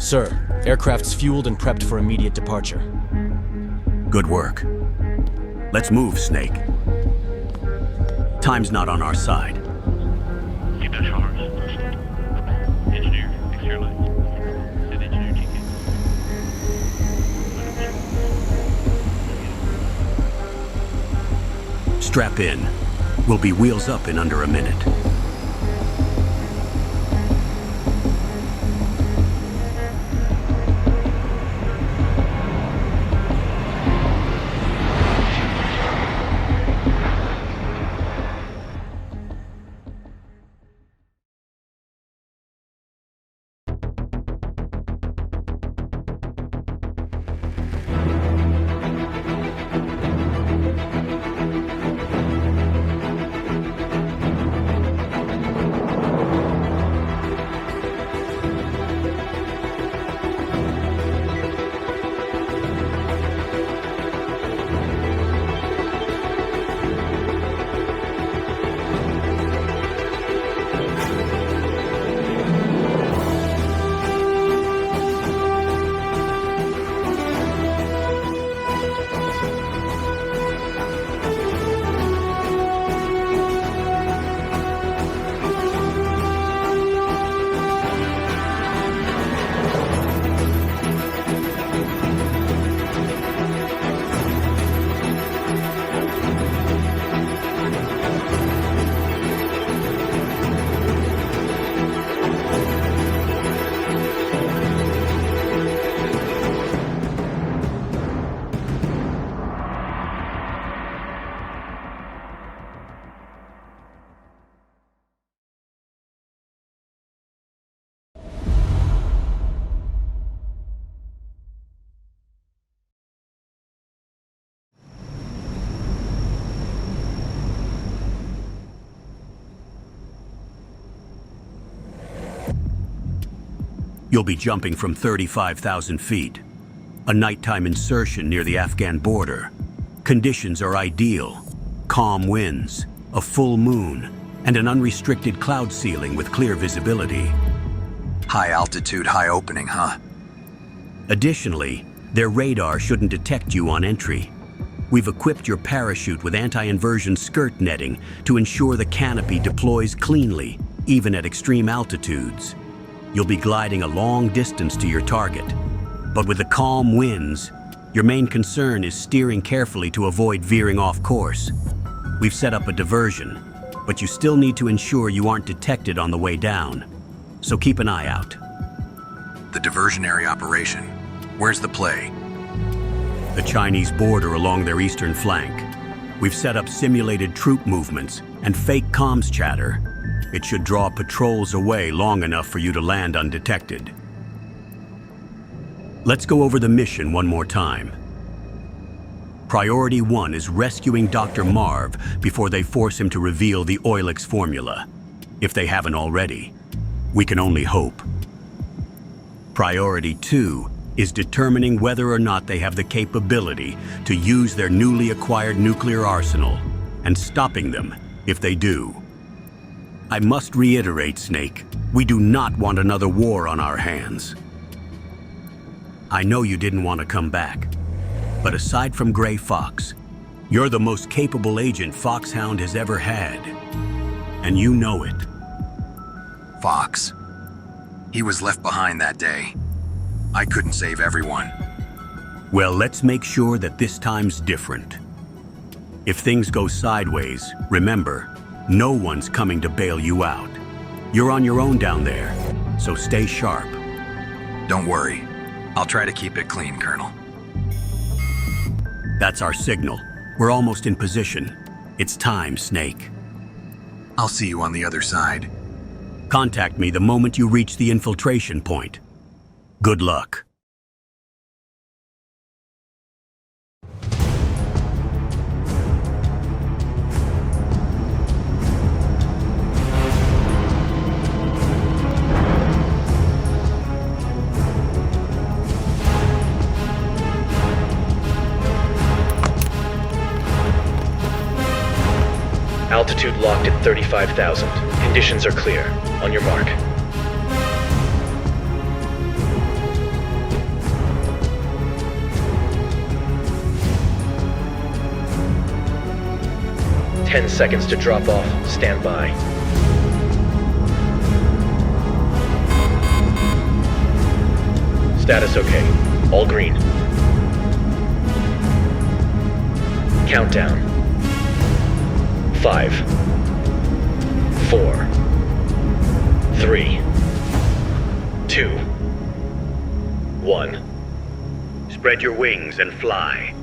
Sir, aircraft's fueled and prepped for immediate departure. Good work. Let's move, Snake. Time's not on our side. Keep that shoulders. Engineer, fix your lights. Send engineer TK. Strap in. We'll be wheels up in under a minute. You'll be jumping from 35,000 feet. A nighttime insertion near the Afghan border. Conditions are ideal. Calm winds, a full moon, and an unrestricted cloud ceiling with clear visibility. High altitude, high opening, huh? Additionally, their radar shouldn't detect you on entry. We've equipped your parachute with anti-inversion skirt netting to ensure the canopy deploys cleanly, even at extreme altitudes. You'll be gliding a long distance to your target. But with the calm winds, your main concern is steering carefully to avoid veering off course. We've set up a diversion, but you still need to ensure you aren't detected on the way down. So keep an eye out. The diversionary operation. Where's the play? The Chinese border along their eastern flank. We've set up simulated troop movements and fake comms chatter. It should draw patrols away long enough for you to land undetected. Let's go over the mission one more time. Priority 1 is rescuing Dr. Marv before they force him to reveal the Oilix formula. If they haven't already, we can only hope. Priority 2 is determining whether or not they have the capability to use their newly acquired nuclear arsenal, and stopping them if they do. I must reiterate, Snake, we do not want another war on our hands. I know you didn't want to come back, but aside from Gray Fox, you're the most capable agent FOXHOUND has ever had, and you know it. Fox. He was left behind that day. I couldn't save everyone. Well, let's make sure that this time's different. If things go sideways, remember, no one's coming to bail you out. You're on your own down there, so stay sharp. Don't worry. I'll try to keep it clean, Colonel. That's our signal. We're almost in position. It's time, Snake. I'll see you on the other side. Contact me the moment you reach the infiltration point. Good luck. Altitude locked at 35,000. Conditions are clear. On your mark. 10 seconds to drop off. Stand by. Status okay. All green. Countdown. 5, 4, 3, 2, 1. Spread your wings and fly.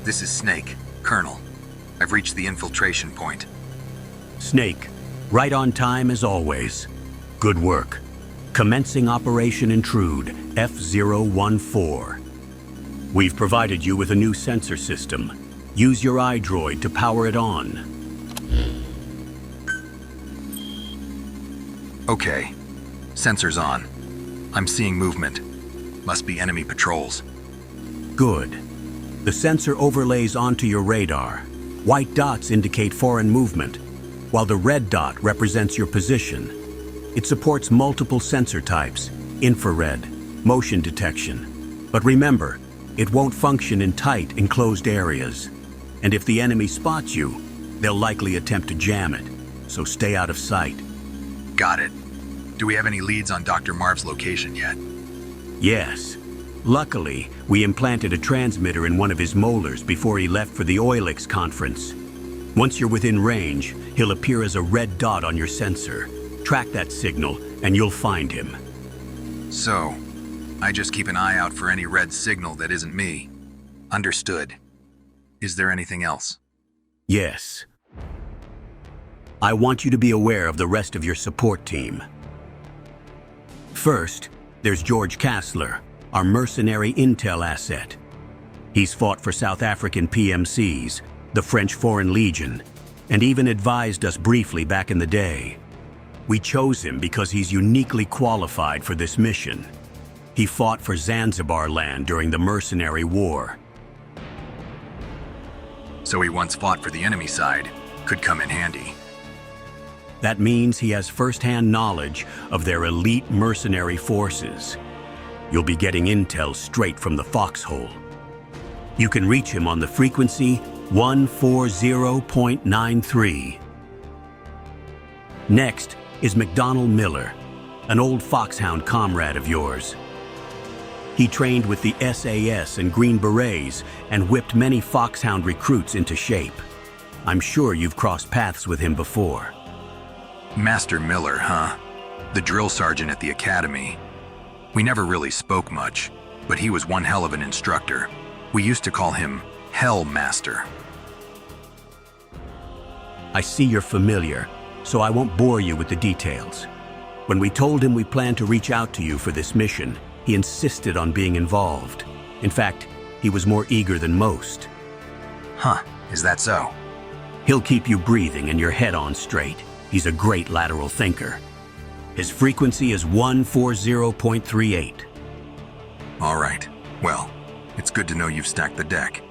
This is Snake, Colonel. I've reached the infiltration point. Snake, right on time as always. Good work. Commencing Operation Intrude F014. We've provided you with a new sensor system. Use your iDroid to power it on. Okay. Sensors on. I'm seeing movement. Must be enemy patrols. Good. The sensor overlays onto your radar. White dots indicate foreign movement, while the red dot represents your position. It supports multiple sensor types, infrared, motion detection. But remember, it won't function in tight, enclosed areas. And if the enemy spots you, they'll likely attempt to jam it, so stay out of sight. Got it. Do we have any leads on Dr. Marv's location yet? Yes. Luckily, we implanted a transmitter in one of his molars before he left for the Oilix conference. Once you're within range, he'll appear as a red dot on your sensor. Track that signal, and you'll find him. So, I just keep an eye out for any red signal that isn't me. Understood. Is there anything else? Yes. I want you to be aware of the rest of your support team. First, there's George Kassler, our mercenary intel asset. He's fought for South African PMCs, the French Foreign Legion, and even advised us briefly back in the day. We chose him because he's uniquely qualified for this mission. He fought for Zanzibar Land during the Mercenary War. So he once fought for the enemy side. Could come in handy. That means he has first-hand knowledge of their elite mercenary forces. You'll be getting intel straight from the foxhole. You can reach him on the frequency 140.93. Next is McDonald Miller, an old FOXHOUND comrade of yours. He trained with the SAS and Green Berets and whipped many FOXHOUND recruits into shape. I'm sure you've crossed paths with him before. Master Miller, huh? The drill sergeant at the academy. We never really spoke much, but he was one hell of an instructor. We used to call him Hell Master. I see you're familiar, so I won't bore you with the details. When we told him we planned to reach out to you for this mission, he insisted on being involved. In fact, he was more eager than most. Huh, is that so? He'll keep you breathing and your head on straight. He's a great lateral thinker. His frequency is 140.38. All right, well, it's good to know you've stacked the deck.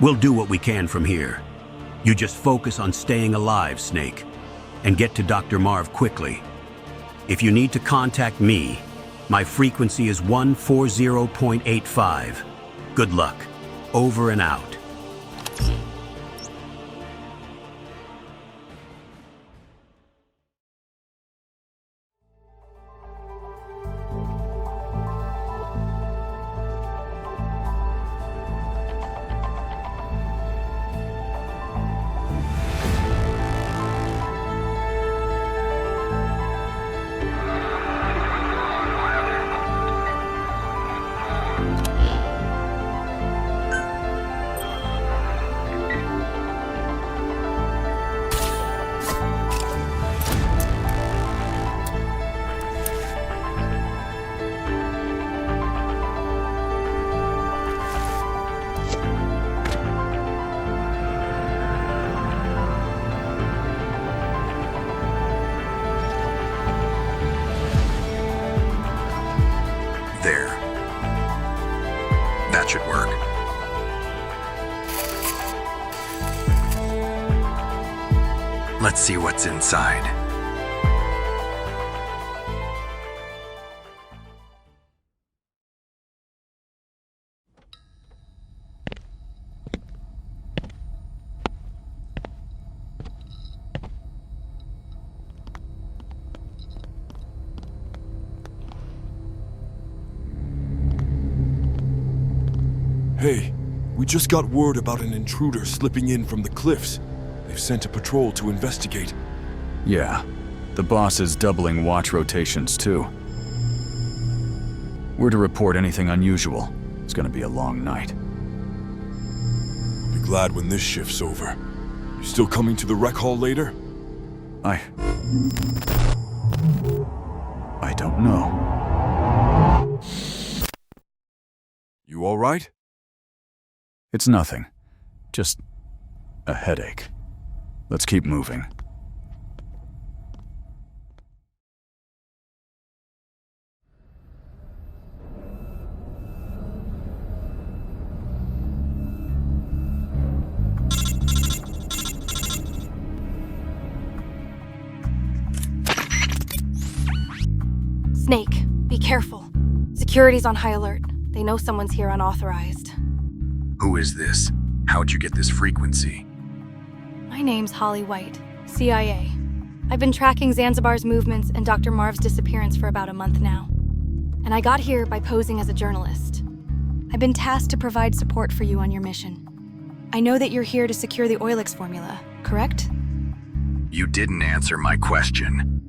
We'll do what we can from here. You just focus on staying alive, Snake, and get to Dr. Marv quickly. If you need to contact me, my frequency is 140.85. Good luck. Over and out. There. That should work. Let's see what's inside. Hey, we just got word about an intruder slipping in from the cliffs. They've sent a patrol to investigate. Yeah, the boss is doubling watch rotations too. We're to report anything unusual. It's gonna be a long night. I'll be glad when this shift's over. You still coming to the rec hall later? I don't know. You all right? It's nothing. Just a headache. Let's keep moving. Snake, be careful. Security's on high alert. They know someone's here unauthorized. Who is this? How'd you get this frequency? My name's Holly White, CIA. I've been tracking Zanzibar's movements and Dr. Marv's disappearance for about a month now. And I got here by posing as a journalist. I've been tasked to provide support for you on your mission. I know that you're here to secure the Oilix formula, correct? You didn't answer my question.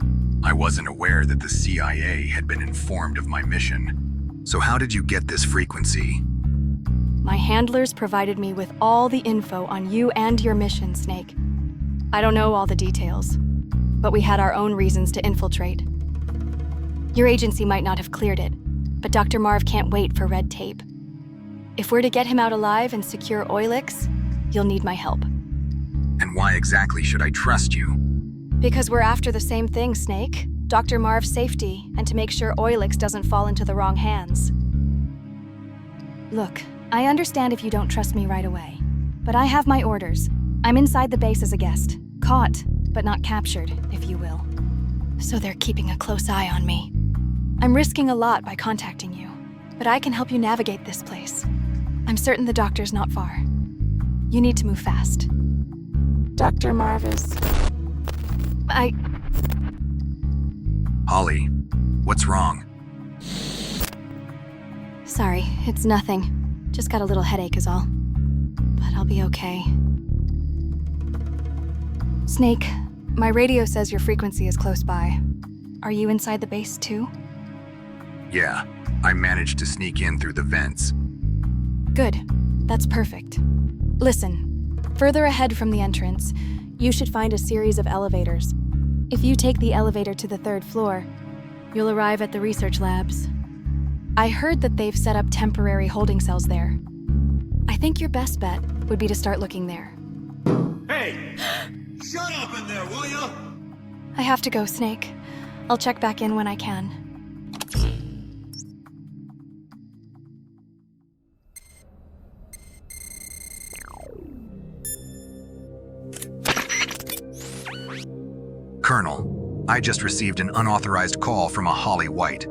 I wasn't aware that the CIA had been informed of my mission. So how did you get this frequency? My handlers provided me with all the info on you and your mission, Snake. I don't know all the details, but we had our own reasons to infiltrate. Your agency might not have cleared it, but Dr. Marv can't wait for red tape. If we're to get him out alive and secure Oilix, you'll need my help. And why exactly should I trust you? Because we're after the same thing, Snake. Dr. Marv's safety, and to make sure Oilix doesn't fall into the wrong hands. Look, I understand if you don't trust me right away, but I have my orders. I'm inside the base as a guest. Caught, but not captured, if you will. So they're keeping a close eye on me. I'm risking a lot by contacting you, but I can help you navigate this place. I'm certain the doctor's not far. You need to move fast. Dr. Marv is... Holly, what's wrong? Sorry, it's nothing. Just got a little headache is all. But I'll be okay. Snake, my radio says your frequency is close by. Are you inside the base too? Yeah, I managed to sneak in through the vents. Good. That's perfect. Listen, further ahead from the entrance, you should find a series of elevators. If you take the elevator to the 3rd floor, you'll arrive at the research labs. I heard that they've set up temporary holding cells there. I think your best bet would be to start looking there. Hey! Shut up in there, will ya? I have to go, Snake. I'll check back in when I can. Colonel, I just received an unauthorized call from a Holly White.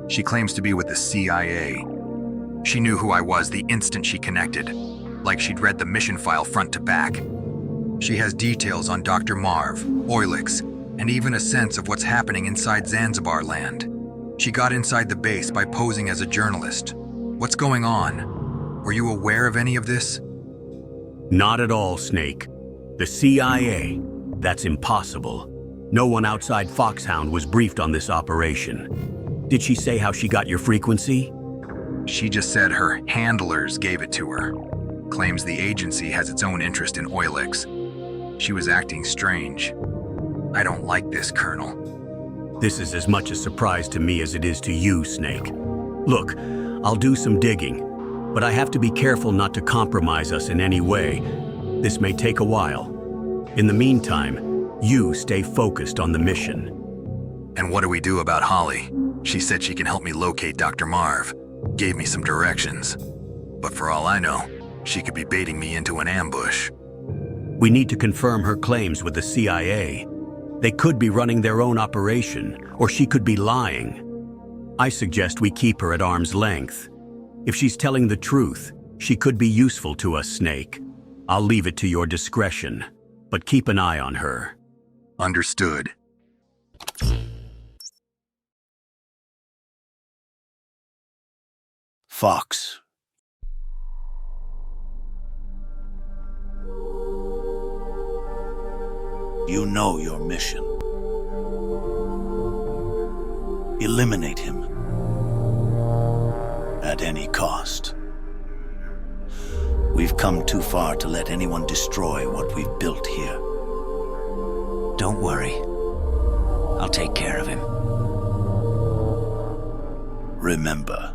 She claims to be with the CIA. She knew who I was the instant she connected, like she'd read the mission file front to back. She has details on Dr. Marv, Oilix, and even a sense of what's happening inside Zanzibar Land. She got inside the base by posing as a journalist. What's going on? Were you aware of any of this? Not at all, Snake. The CIA? That's impossible. No one outside FOXHOUND was briefed on this operation. Did she say how she got your frequency? She just said her handlers gave it to her. Claims the agency has its own interest in Oilix. She was acting strange. I don't like this, Colonel. This is as much a surprise to me as it is to you, Snake. Look, I'll do some digging, but I have to be careful not to compromise us in any way. This may take a while. In the meantime, you stay focused on the mission. And what do we do about Holly? She said she can help me locate Dr. Marv. Gave me some directions. But for all I know, she could be baiting me into an ambush. We need to confirm her claims with the CIA. They could be running their own operation, or she could be lying. I suggest we keep her at arm's length. If she's telling the truth, she could be useful to us, Snake. I'll leave it to your discretion, but keep an eye on her. Understood. Fox. You know your mission. Eliminate him. At any cost. We've come too far to let anyone destroy what we've built here. Don't worry. I'll take care of him. Remember,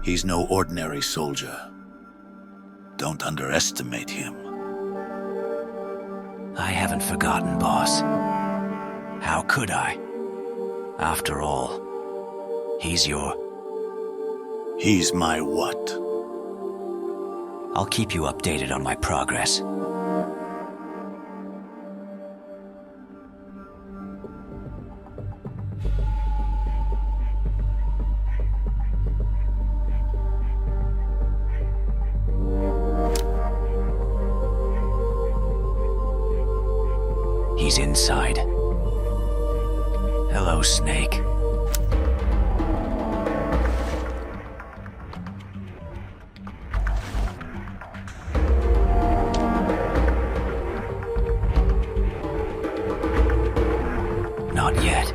he's no ordinary soldier. Don't underestimate him. I haven't forgotten, boss. How could I? After all, he's my what? I'll keep you updated on my progress. He's inside. Hello, Snake. Not yet.